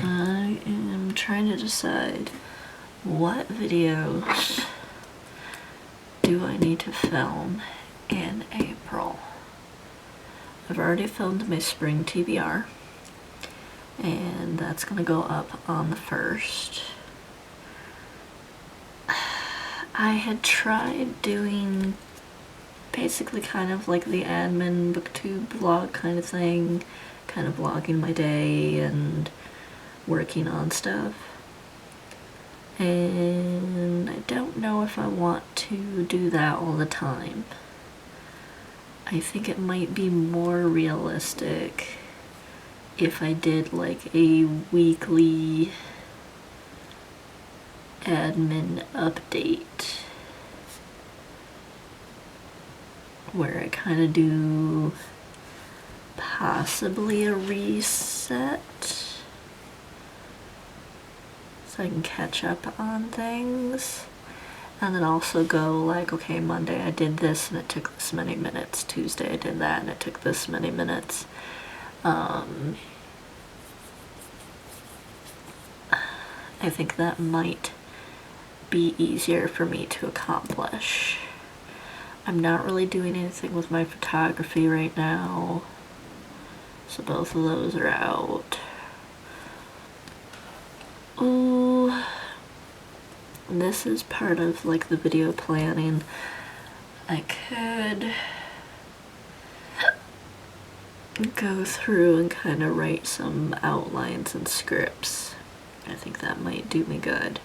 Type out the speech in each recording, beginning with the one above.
I am trying to decide what videos do I need to film in April. I've already filmed my Spring TBR, and that's gonna go up on the 1st. I had tried doing basically kind of like the admin booktube vlog kind of thing, kind of vlogging my day and working on stuff. And I don't know if I want to do that all the time. I think it might be more realistic if I did like a weekly admin update where I kind of do possibly a reset so I can catch up on things, and then also go like, okay, Monday I did this and it took this many minutes, Tuesday I did that and it took this many minutes. I think that might be easier for me to accomplish. I'm not really doing anything with my photography right now, so both of those are out. Ooh, this is part of like the video planning. I could go through and kind of write some outlines and scripts. I think that might do me good.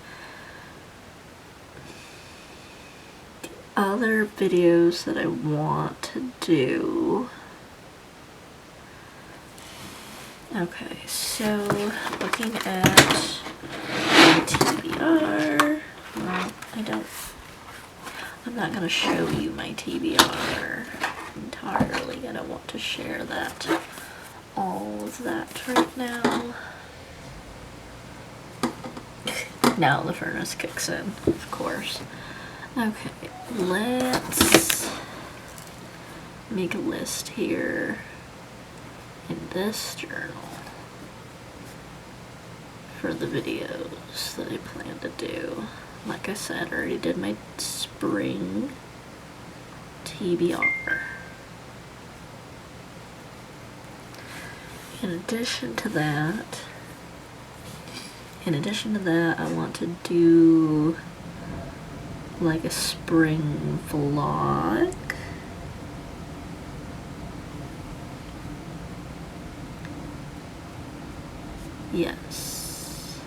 Other videos that I want to do. Okay, so looking at my TBR. Well, I'm not gonna show you my TBR entirely. I don't want to share that, all of that right now. Now the furnace kicks in, of course. Okay, let's make a list here in this journal for the videos that I plan to do. Like I said, I already did my Spring TBR. In addition to that, I want to do like a spring vlog. Yes.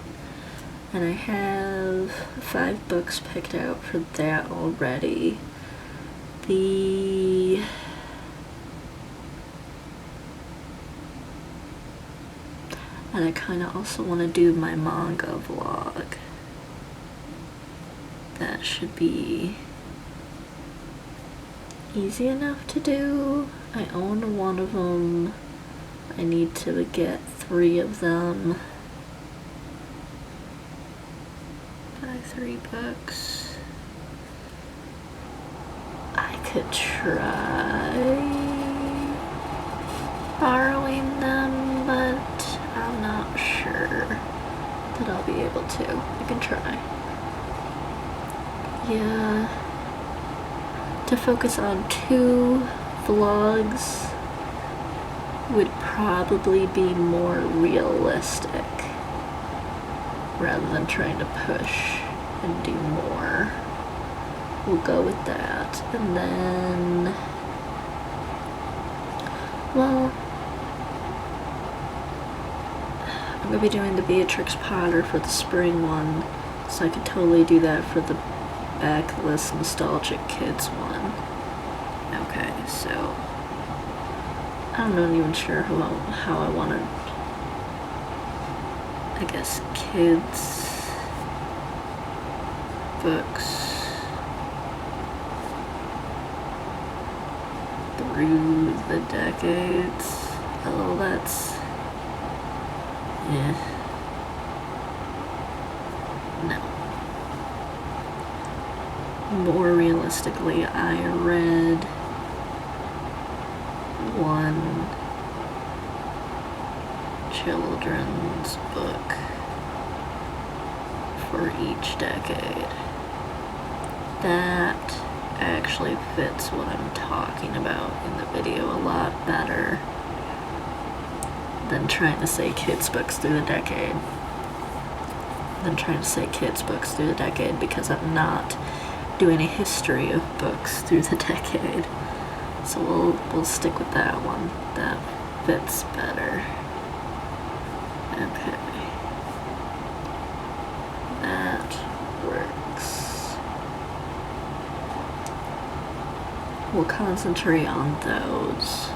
And I have 5 books picked out for that already. And I kind of also want to do my manga vlog. That should be easy enough to do. I own one of them. I need to get 3 of them. Buy 3 books. I could try borrowing them, but I'm not sure that I'll be able to. I can try. Yeah, to focus on 2 vlogs would probably be more realistic rather than trying to push and do more. We'll go with that. And then, well, I'm gonna be doing the Beatrix Potter for the spring one, so I could totally do that for the Backlist Nostalgic Kids one. Okay, so I'm not even sure how I want to, I guess, kids books through the decades. Oh, that's, yeah. No. More realistically, I read one children's book for each decade. That actually fits what I'm talking about in the video a lot better than trying to say kids' books through the decade. Because I'm not doing a history of books through the decade. So we'll stick with that one. That fits better. Okay. That works. We'll concentrate on those.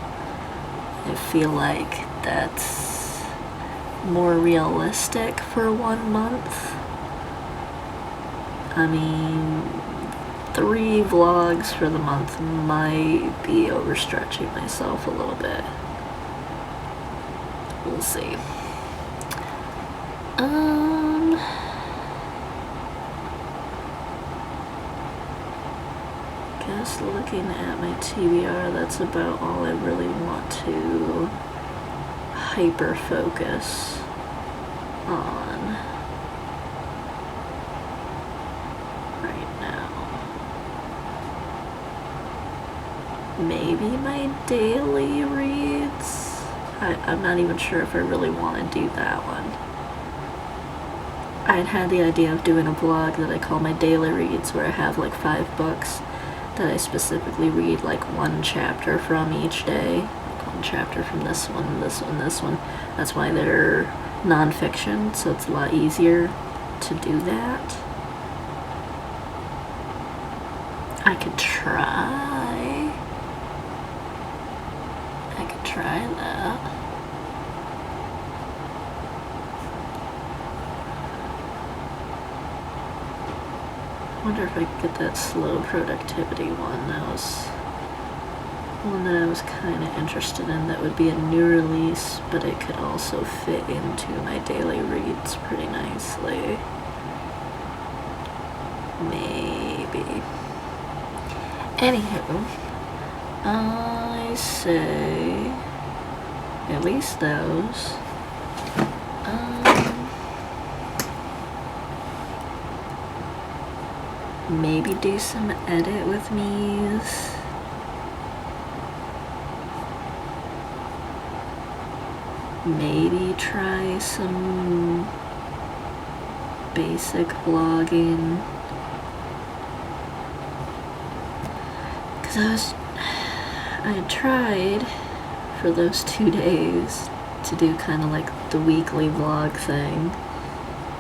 I feel like that's more realistic for 1 month. I mean, 3 vlogs for the month might be overstretching myself a little bit. We'll see. Guess looking at my TBR, that's about all I really want to hyper focus on right now. Maybe my daily reads. I'm not even sure if I really want to do that one. I'd had the idea of doing a vlog that I call my daily reads, where I have like 5 books that I specifically read like 1 chapter from each day. Like 1 chapter from this one, this one, this one. That's why they're nonfiction, so it's a lot easier to do that. I could try that. I wonder if I could get that slow productivity one. That was one that I was kind of interested in. That would be a new release, but it could also fit into my daily reads pretty nicely. Maybe. Anywho, I say at least those. Maybe do some edit with me's. Maybe try some basic vlogging. Because I had tried for those 2 days to do kind of like the weekly vlog thing,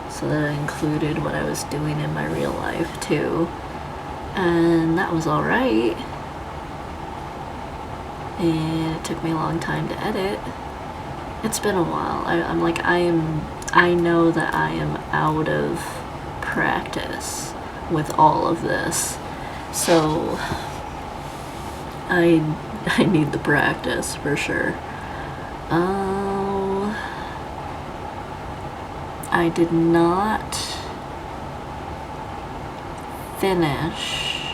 so that I included what I was doing in my real life too, and that was alright, and it took me a long time to edit. It's been a while. I'm like, I know that I am out of practice with all of this, so I need the practice for sure. I did not finish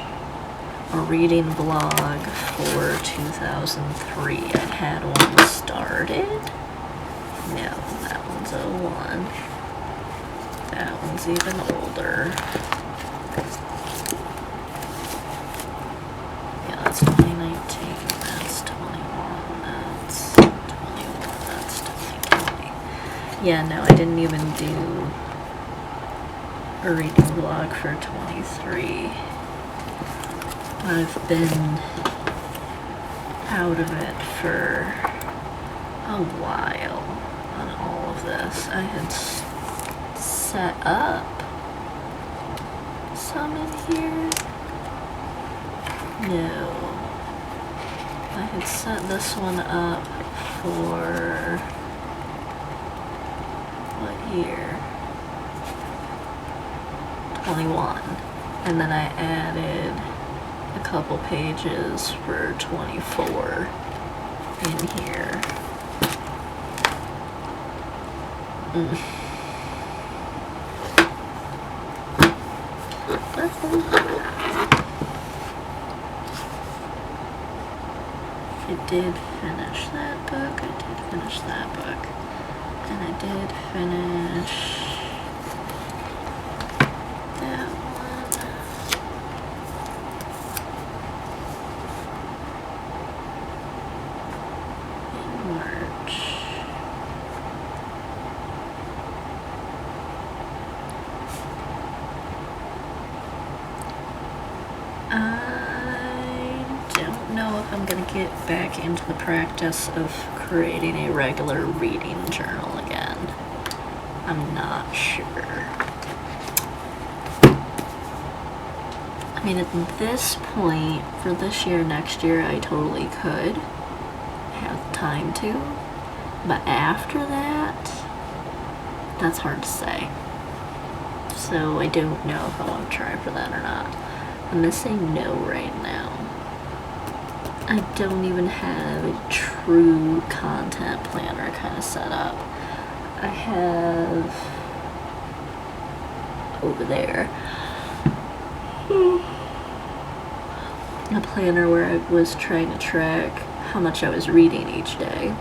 a reading vlog for 2003. I had one started. No, that one's 01. That one's even older. Yeah, that's 2019. That's 21. That's 21. That's 2020. Yeah, no, I didn't even do a reading vlog for 23. I've been out of it for a while on all of this. I had set up some in here. No. I had set this one up for what year? 21. And then I added a couple pages for 24 in here. I did finish that book. And I did finish that one. In March. I don't know if I'm gonna get back into the practice of creating a regular reading journal again. I'm not sure. I mean, at this point, for this year, next year, I totally could have time to. But after that, that's hard to say. So I don't know if I want to try for that or not. I'm gonna say no right now. I don't even have a true content planner kind of set up. I have over there a planner where I was trying to track how much I was reading each day.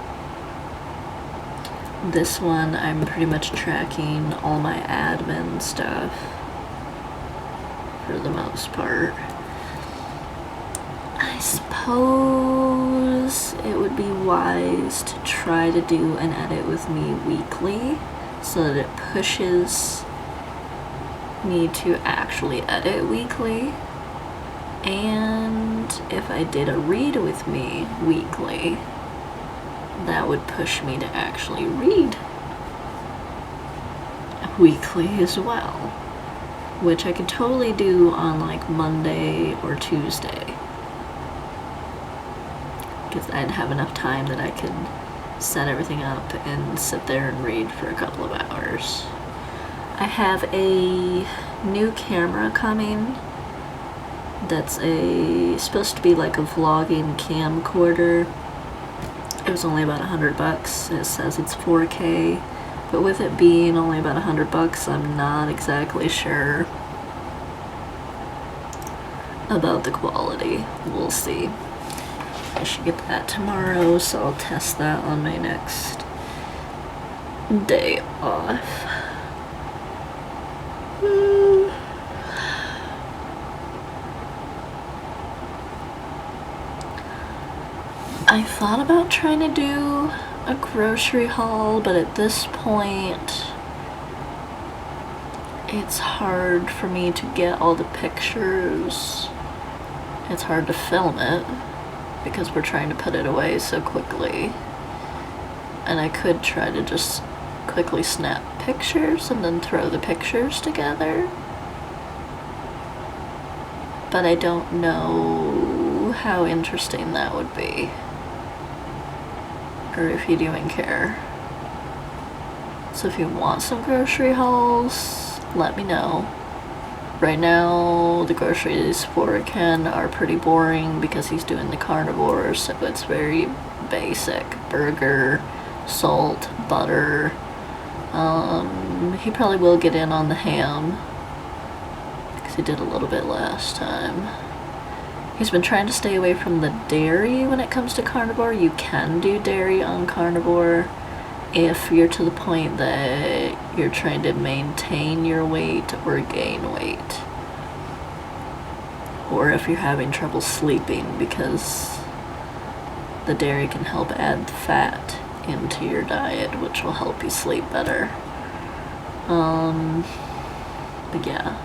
This one, I'm pretty much tracking all my admin stuff for the most part. I suppose it would be wise to try to do an edit with me weekly so that it pushes me to actually edit weekly. And if I did a read with me weekly, that would push me to actually read weekly as well, which I could totally do on like Monday or Tuesday, because I'd have enough time that I could set everything up and sit there and read for a couple of hours. I have a new camera coming that's supposed to be like a vlogging camcorder. It was only about $100. It says it's 4K, but with it being only about $100, I'm not exactly sure about the quality. We'll see. I should get that tomorrow, so I'll test that on my next day off. I thought about trying to do a grocery haul, but at this point it's hard for me to get all the pictures. It's hard to film it because we're trying to put it away so quickly. And I could try to just quickly snap pictures and then throw the pictures together. But I don't know how interesting that would be, or if you'd even care. So if you want some grocery hauls, let me know. Right now, the groceries for Ken are pretty boring because he's doing the carnivore, so it's very basic. Burger, salt, butter. He probably will get in on the ham because he did a little bit last time. He's been trying to stay away from the dairy when it comes to carnivore. You can do dairy on carnivore if you're to the point that you're trying to maintain your weight or gain weight, or if you're having trouble sleeping, because the dairy can help add fat into your diet, which will help you sleep better. But yeah,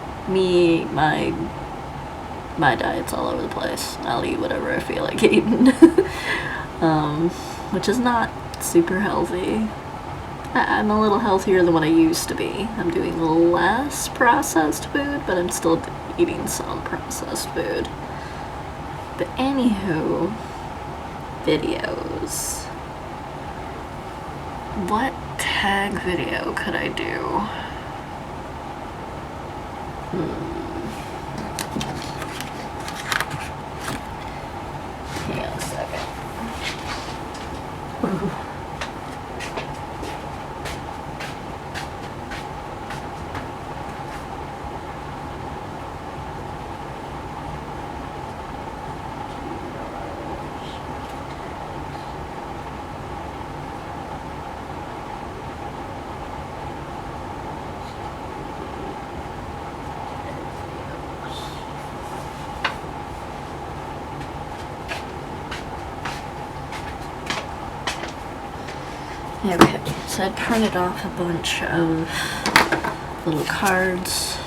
my diet's all over the place. I'll eat whatever I feel like eating. Which is not super healthy. I'm a little healthier than what I used to be. I'm doing less processed food, but I'm still eating some processed food. But anywho, videos. What tag video could I do? Hang on a second. Okay, so I printed off a bunch of little cards,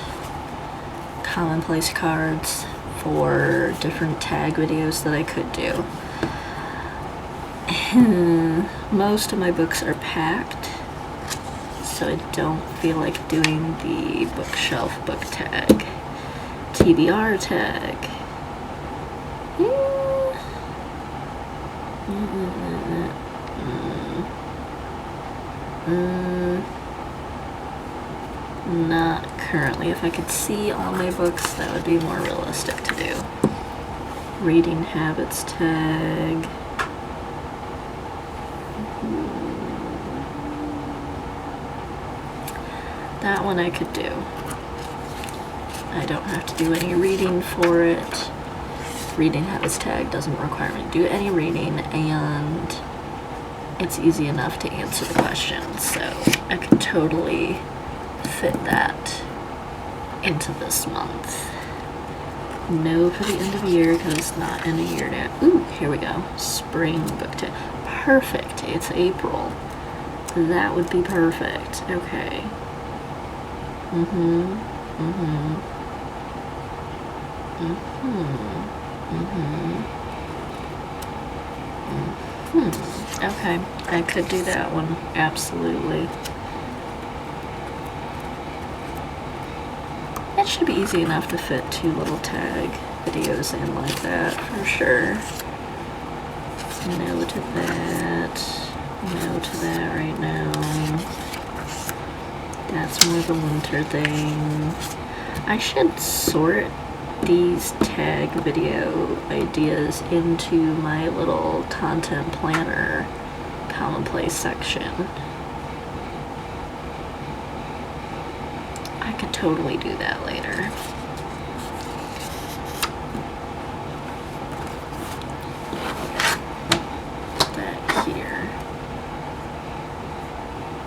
commonplace cards for different tag videos that I could do. Most of my books are packed, so I don't feel like doing the bookshelf book tag. TBR tag. Not currently. If I could see all my books, that would be more realistic to do. Reading habits tag. That one I could do. I don't have to do any reading for it. Reading habits tag doesn't require me to do any reading, and it's easy enough to answer the questions, so I could totally fit that into this month. No for the end of the year because it's not end of year now. Ooh, here we go. Spring book tag. Perfect. It's April. That would be perfect. Okay. Okay, I could do that one, absolutely. It should be easy enough to fit 2 little tag videos in like that, for sure. No to that. No to that right now. That's more of a winter thing. I should sort these tag video ideas into my little content planner commonplace section. I could totally do that later. Put that here.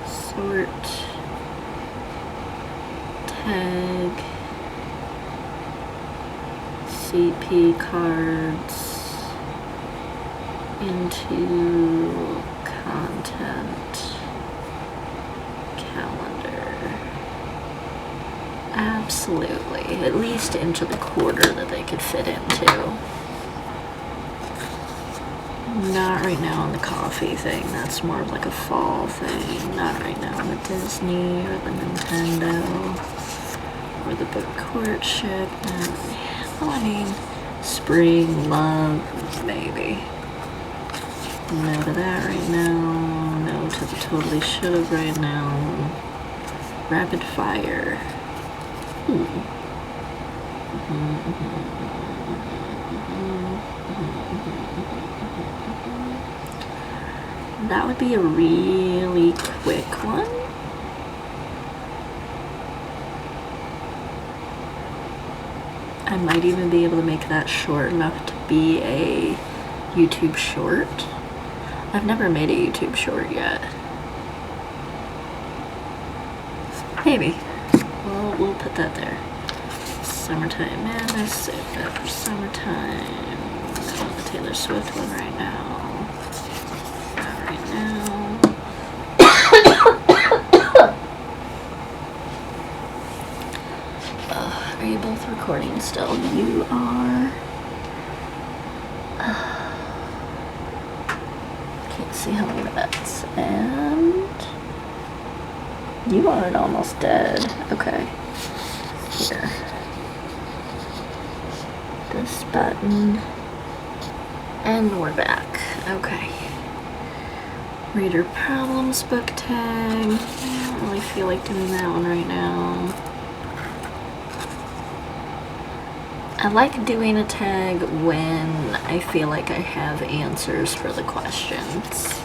Sort. Tag. CP cards into content calendar. Absolutely, at least into the quarter that they could fit into. Not right now on the coffee thing, that's more of like a fall thing. Not right now on the Disney or the Nintendo or the book courtship. Well, I mean, spring, love, maybe. No to that right now. No to the totally should've right now. Rapid fire. That would be a really quick one. I might even be able to make that short enough to be a YouTube short. I've never made a YouTube short yet. Maybe. Well, we'll put that there. Summertime Madness, save that for summertime. No, the Taylor Swift one right now. Not right now. Are you both recording still? You are. Can't see how many minutes. And you aren't almost dead. Okay. Here. This button. And we're back. Okay. Reader problems book tag. I don't really feel like doing that one right now. I like doing a tag when I feel like I have answers for the questions.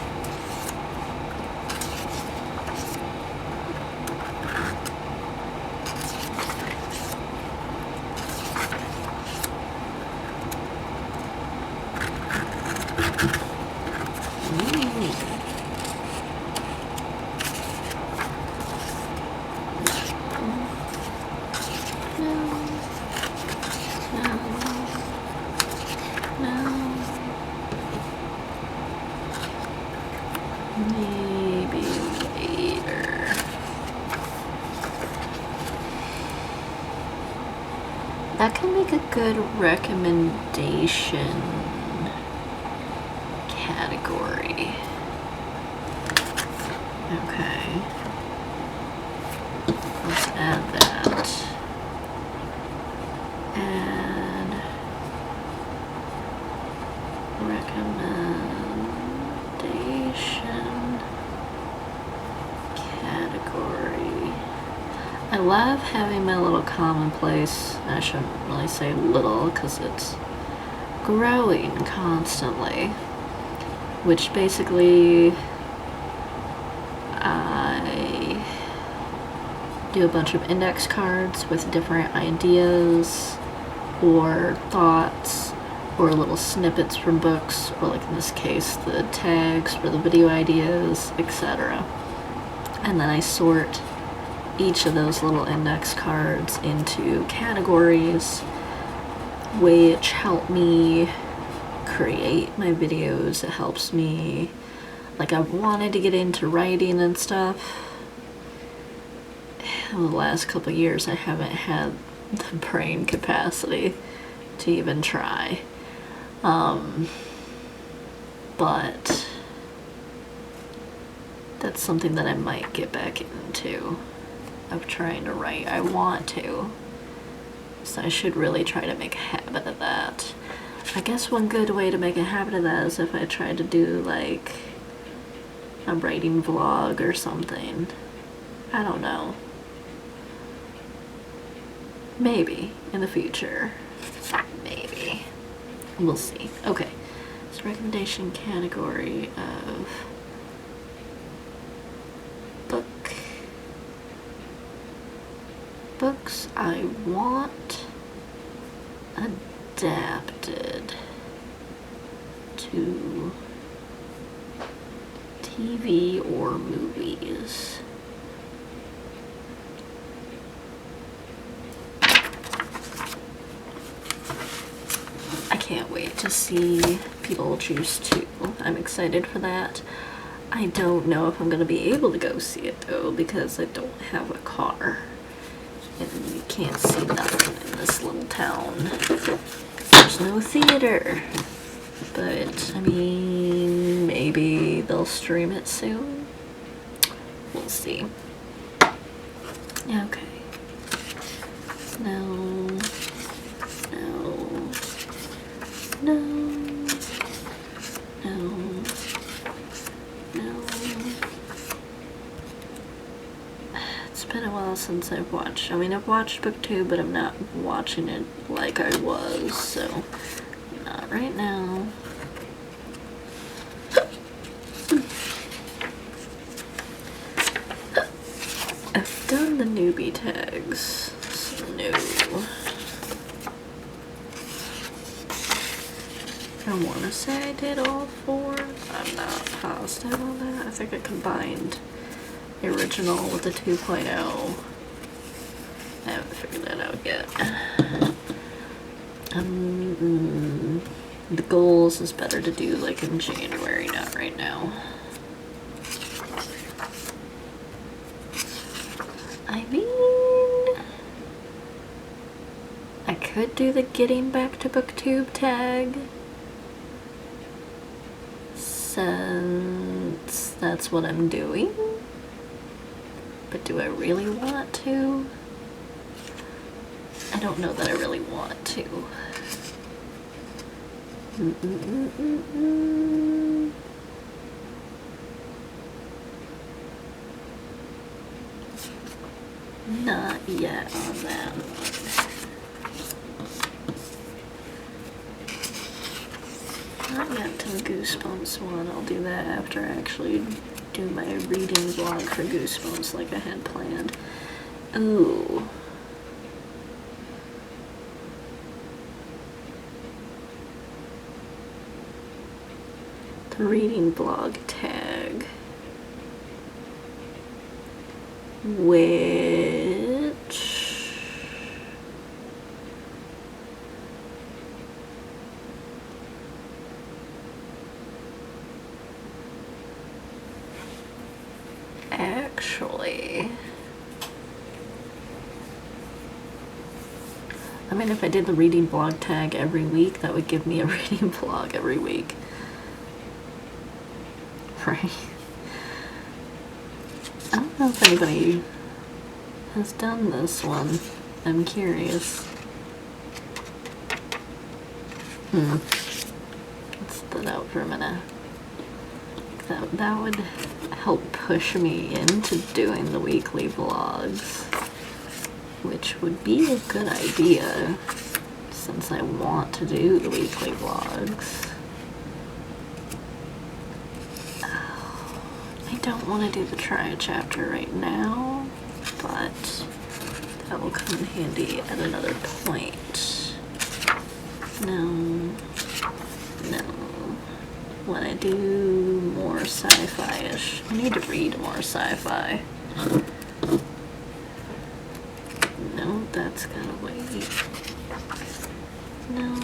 That can make a good recommendation category. Okay. Let's add that. Add recommendation category. I love having my little commonplace. I shouldn't really say little because it's growing constantly, which basically I do a bunch of index cards with different ideas or thoughts or little snippets from books, or like in this case the tags for the video ideas, etc. And then I sort each of those little index cards into categories which help me create my videos. It helps me, like, I've wanted to get into writing and stuff. In the last couple of years I haven't had the brain capacity to even try. But that's something that I might get back into, of trying to write. I want to, so I should really try to make a habit of that. I guess one good way to make a habit of that is if I tried to do like a writing vlog or something. I don't know. Maybe in the future. Maybe. We'll see. Okay. So recommendation category of books I want adapted to TV or movies. I can't wait to see Beetlejuice 2. I'm excited for that. I don't know if I'm going to be able to go see it though, because I don't have a car. And you can't see nothing in this little town. There's no theater. But, I mean, maybe they'll stream it soon. We'll see. Okay. No. No. No. No. No. It's been a while since I've watched. I mean, I've watched book 2, but I'm not watching it like I was, so not right now. I've done the newbie tags, so no. I want to say I did all 4. I'm not positive on that. I think I combined the original with the 2.0. I haven't figured that out yet. The goals is better to do like in January, not right now. I mean, I could do the getting back to booktube tag, since that's what I'm doing. But do I really want to? I don't know that I really want to. Not yet on that one. Not yet to the Goosebumps one. I'll do that after I actually do my reading vlog for Goosebumps like I had planned. Ooh. The reading vlog tag, which actually I mean, if I did the reading blog tag every week, that would give me a reading blog every week. Right? I don't know if anybody has done this one. I'm curious. Let's put that out for a minute. That would help push me into doing the weekly vlogs, which would be a good idea since I want to do the weekly vlogs. I don't want to do the try chapter right now, but that will come in handy at another point. No. When I do more sci-fi-ish, I need to read more sci-fi. No, that's gotta wait. No.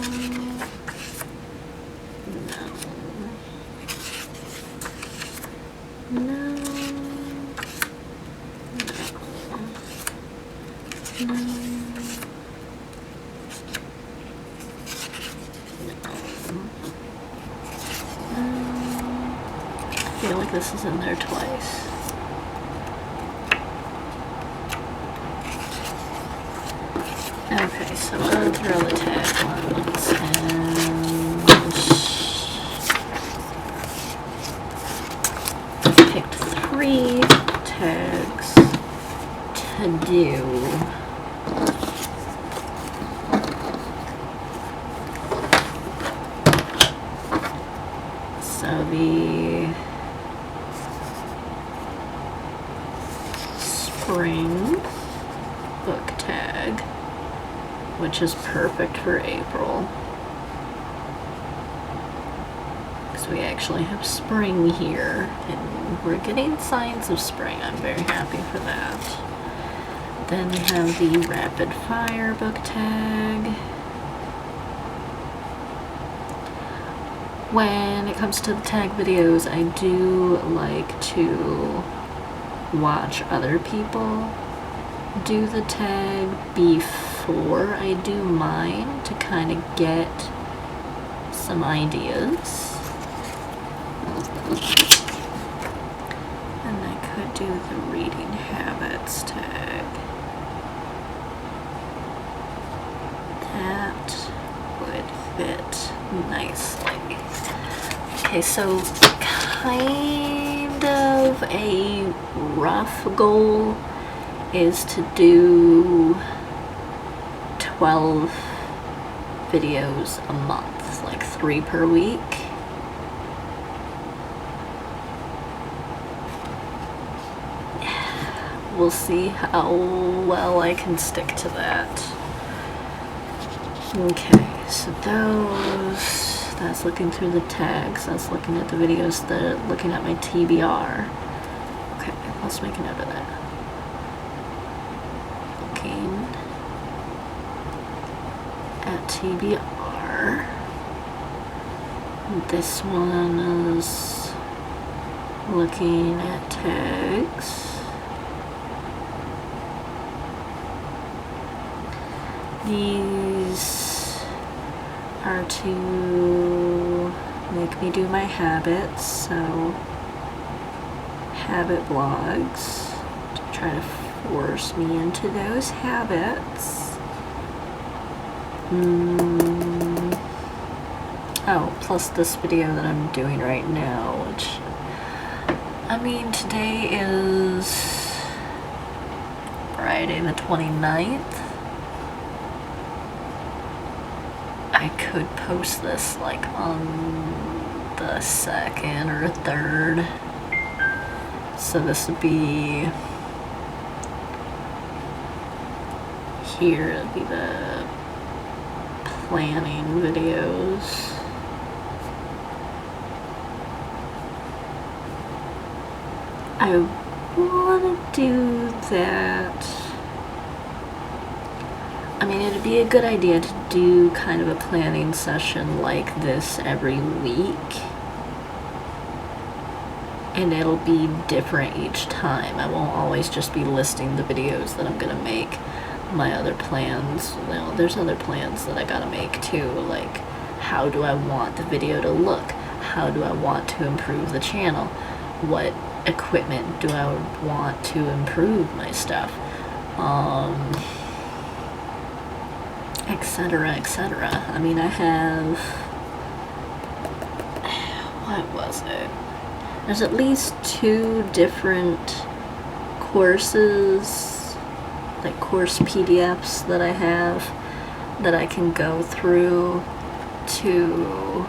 I feel like this is in there twice. Okay, so I'm going through all the tag ones and picked 3 tags to do. So the spring book tag, which is perfect for April, because we actually have spring here and we're getting signs of spring. I'm very happy for that. Then we have the rapid fire book tag. When it comes to the tag videos, I do like to watch other people do the tag before I do mine to kind of get some ideas. And I could do the reading habits tag. That would fit nicely. Okay, so kind of a rough goal is to do 12 videos a month, like 3 per week. We'll see how well I can stick to that. Okay, so that's looking through the tags, that's looking at the videos, looking at my TBR. Okay, let's make a note of that. Looking at TBR. This one is looking at tags. These are to make me do my habits, so habit blogs to try to force me into those habits. Oh, plus this video that I'm doing right now, which, I mean, today is Friday the 29th. I could post this like on the 2nd or 3rd. So this would be here, it'd be the planning videos. I want to do that. I mean, it'd be a good idea to do kind of a planning session like this every week. And it'll be different each time. I won't always just be listing the videos that I'm gonna make. my other plans. You know, there's other plans that I gotta make too, like how do I want the video to look? How do I want to improve the channel? What equipment do I want to improve my stuff? Etc, etc. I mean, I have, what was it? There's at least 2 different courses, like course PDFs that I have that I can go through to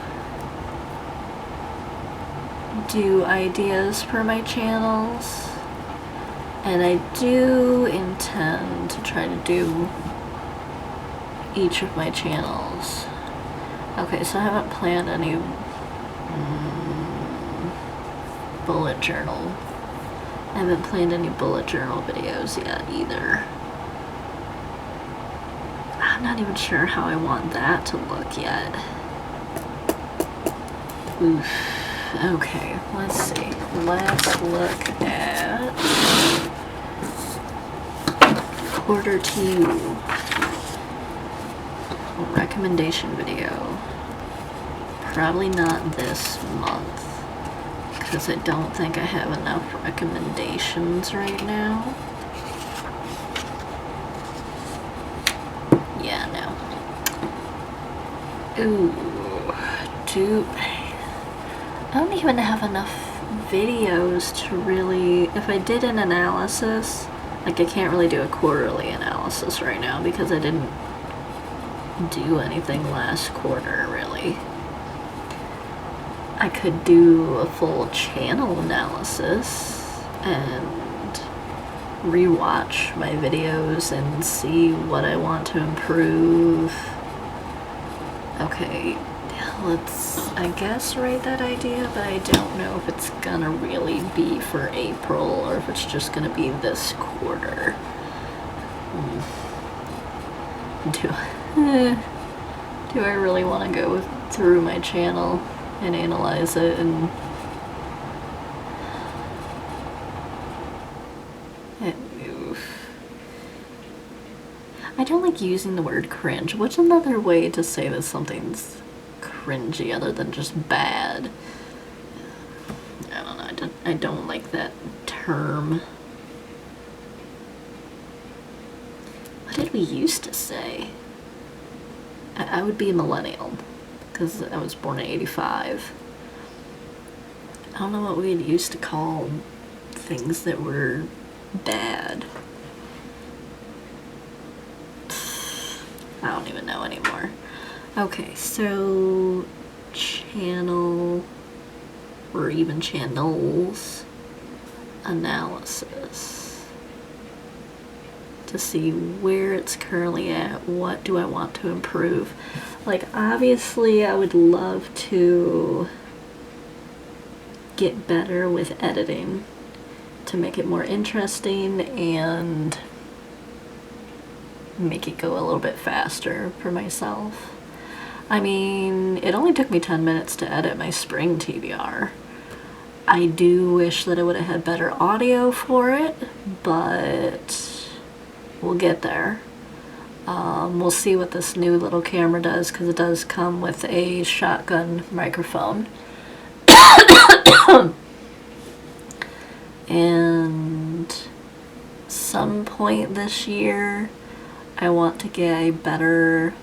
do ideas for my channels, and I do intend to try to do each of my channels. Okay, so I haven't planned any bullet journal. I haven't planned any bullet journal videos yet either. I'm not even sure how I want that to look yet. Oof. Okay, let's see. Let's look at Q2 recommendation video. Probably not this month, because I don't think I have enough recommendations right now. Yeah, no. Ooh, I don't even have enough videos to really, if I did an analysis, like I can't really do a quarterly analysis right now because I didn't do anything last quarter really. I could do a full channel analysis and rewatch my videos and see what I want to improve. Okay, let's, I guess, write that idea, but I don't know if it's gonna really be for April or if it's just gonna be this quarter. Do I really want to go through my channel and analyze it and I don't like using the word cringe. What's another way to say that something's cringy other than just bad? I don't know. I don't like that term. What did we used to say? I would be a millennial because I was born in '85. I don't know what we used to call things that were bad. I don't even know anymore. Okay, so channel or even channels analysis to see where it's currently at. What do I want to improve? Like, obviously I would love to get better with editing to make it more interesting and make it go a little bit faster for myself. I mean, it only took me 10 minutes to edit my Spring TBR. I do wish that I would have had better audio for it, but we'll get there. We'll see what this new little camera does, because it does come with a shotgun microphone. And some point this year I want to get a better,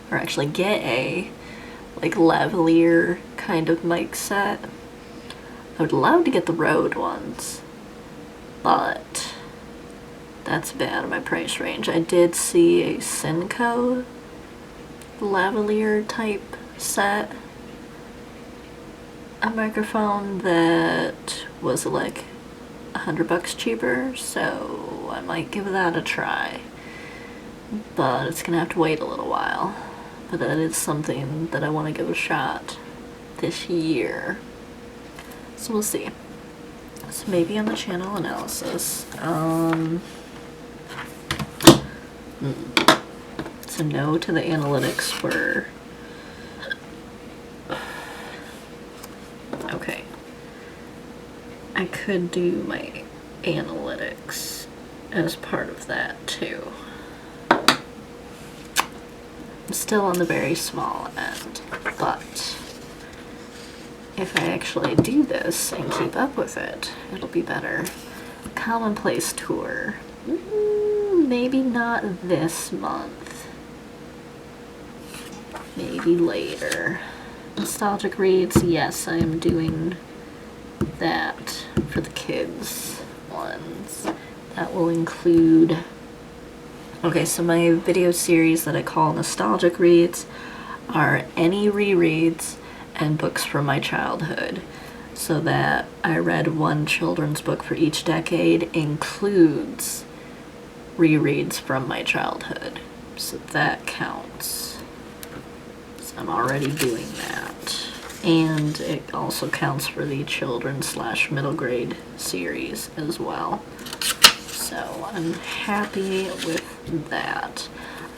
or actually get a like lavalier kind of mic set. I would love to get the Rode ones, but that's a bit out of my price range. I did see a Synco lavalier type set, a microphone that was like $100 cheaper, so I might give that a try. But it's gonna have to wait a little while. But that is something that I want to give a shot this year. So we'll see. So maybe on the channel analysis. So no to the analytics for... Okay. I could do my analytics as part of that too. still on the very small end, but if I actually do this and keep up with it, it'll be better. Commonplace tour. Maybe not this month. Maybe later. Nostalgic reads, yes, I am doing that for the kids ones. That will include... Okay, so my video series that I call Nostalgic Reads are any rereads and books from my childhood. So that I read one children's book for each decade includes rereads from my childhood. So that counts. So I'm already doing that. And it also counts for the children/middle grade series as well. So I'm happy with that.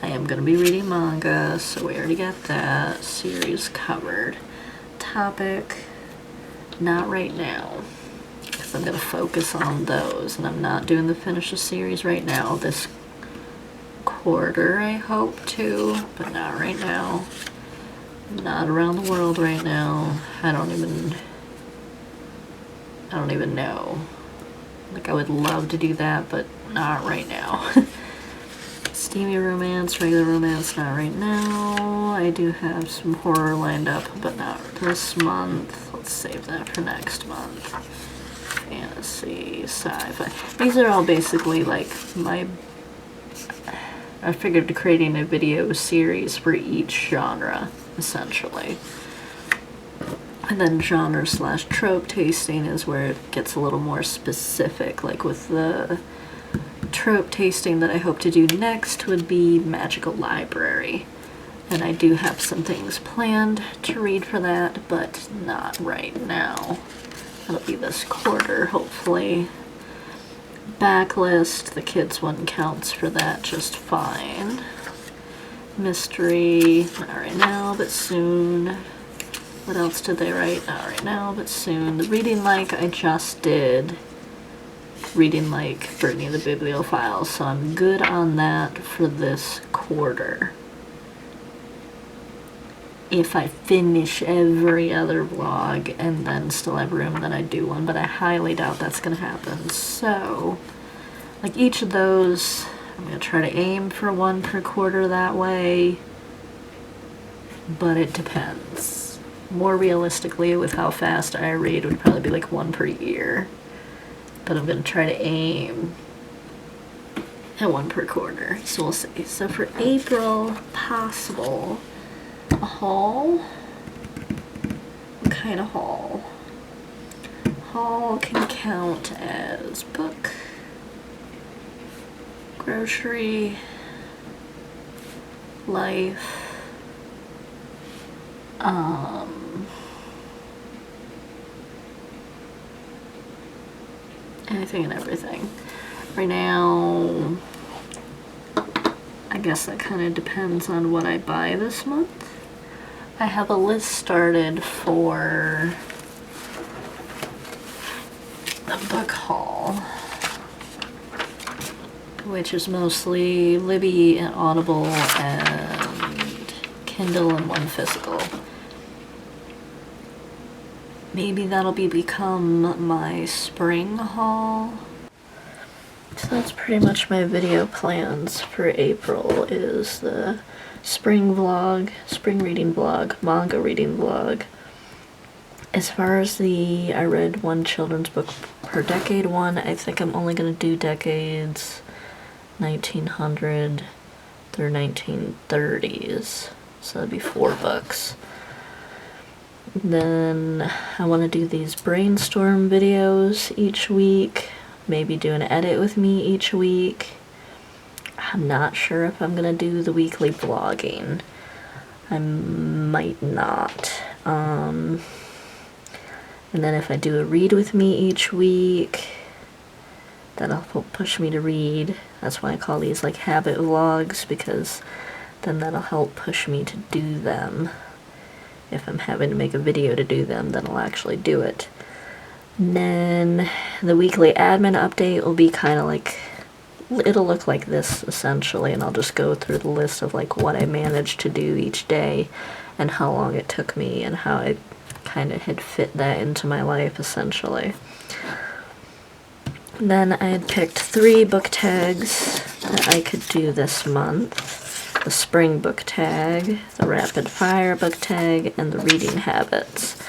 I am going to be reading manga, so we already got that series covered. Topic, not right now, because I'm going to focus on those, and I'm not doing the finish the series right now. This quarter I hope to, but not right now. Not around the world right now. I don't even know. Like, I would love to do that, but not right now. Steamy romance, regular romance, not right now. I do have some horror lined up, but not this month. Let's save that for next month. Fantasy, sci-fi. These are all basically like I figured creating a video series for each genre, essentially. And then genre/trope tasting is where it gets a little more specific, like with the trope tasting that I hope to do next would be Magical Library. And I do have some things planned to read for that, but not right now. That'll be this quarter, hopefully. Backlist, the kids one counts for that just fine. Mystery, not right now, but soon. What else did they write? Not right now, but soon. The Reading Like I just did. Reading Like Brittany the Bibliophile, so I'm good on that for this quarter. If I finish every other vlog and then still have room, then I do one, but I highly doubt that's going to happen. So, like each of those, I'm going to try to aim for one per quarter that way, but it depends. More realistically, with how fast I read, would probably be like one per year. But I'm going to try to aim at one per quarter. So we'll see. So for April, possible. A haul? What kind of haul? Haul can count as book, grocery, life, anything and everything. Right now, I guess that kind of depends on what I buy this month. I have a list started for the book haul, which is mostly Libby and Audible and Kindle and one physical. Maybe that'll become my spring haul. So that's pretty much my video plans for April, is the spring vlog, spring reading vlog, manga reading vlog. As far as the I read one children's book per decade one, I think I'm only going to do decades 1900 through 1930s. So that'd be 4 books. Then I want to do these brainstorm videos each week, maybe do an edit with me each week. I'm not sure if I'm gonna do the weekly vlogging. I might not. And then if I do a read with me each week, that'll push me to read. That's why I call these like habit vlogs, because then that'll help push me to do them. If I'm having to make a video to do them, then I'll actually do it. And then the weekly admin update will be kind of like it'll look like this essentially, and I'll just go through the list of like what I managed to do each day and how long it took me and how I kind of had fit that into my life essentially. Then I had picked 3 book tags that I could do this month. The spring book tag, the rapid fire book tag, and the reading habits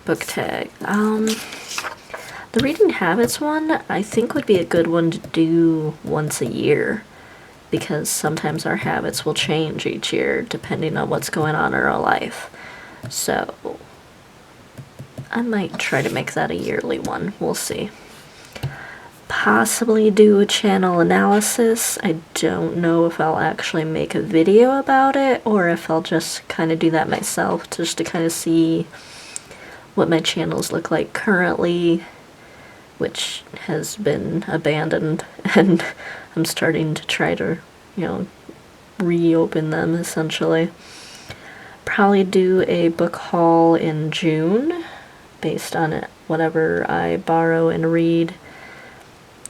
book tag. The reading habits one I think would be a good one to do once a year, because sometimes our habits will change each year depending on what's going on in our life. So I might try to make that a yearly one. We'll see. Possibly do a channel analysis. I don't know if I'll actually make a video about it or if I'll just kind of do that myself, just to kind of see what my channels look like currently, which has been abandoned, and I'm starting to try to, you know, reopen them essentially. Probably do a book haul in June based on it, whatever I borrow and read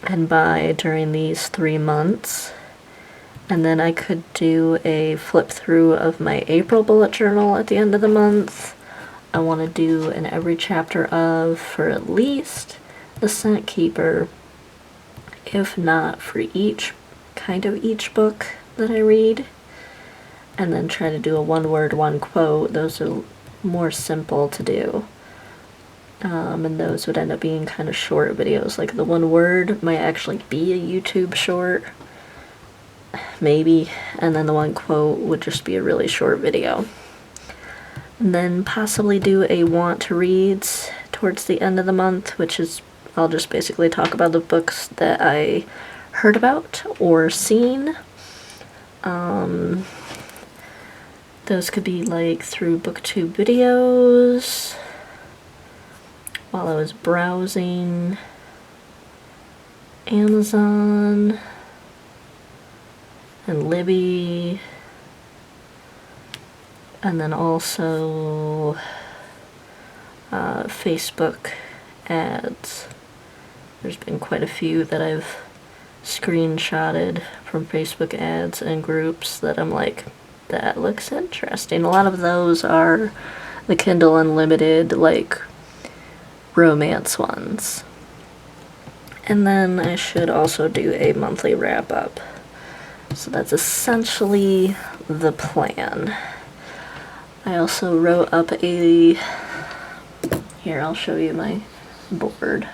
and buy during these 3 months. And then I could do a flip through of my April bullet journal at the end of the month. I want to do an every chapter of for at least the Scent Keeper, if not for each book that I read, and then try to do a 1 word, 1 quote. Those are more simple to do. And those would end up being kind of short videos. Like the 1 word might actually be a YouTube short, maybe, and then the 1 quote would just be a really short video. And then possibly do a want to reads towards the end of the month, which is I'll just basically talk about the books that I heard about or seen. Those could be like through BookTube videos, while I was browsing Amazon and Libby, and then also Facebook ads. There's been quite a few that I've screenshotted from Facebook ads and groups that I'm like, that looks interesting. A lot of those are the Kindle Unlimited, like, romance ones. And then I should also do a monthly wrap-up. So that's essentially the plan. I also wrote up here, I'll show you my board.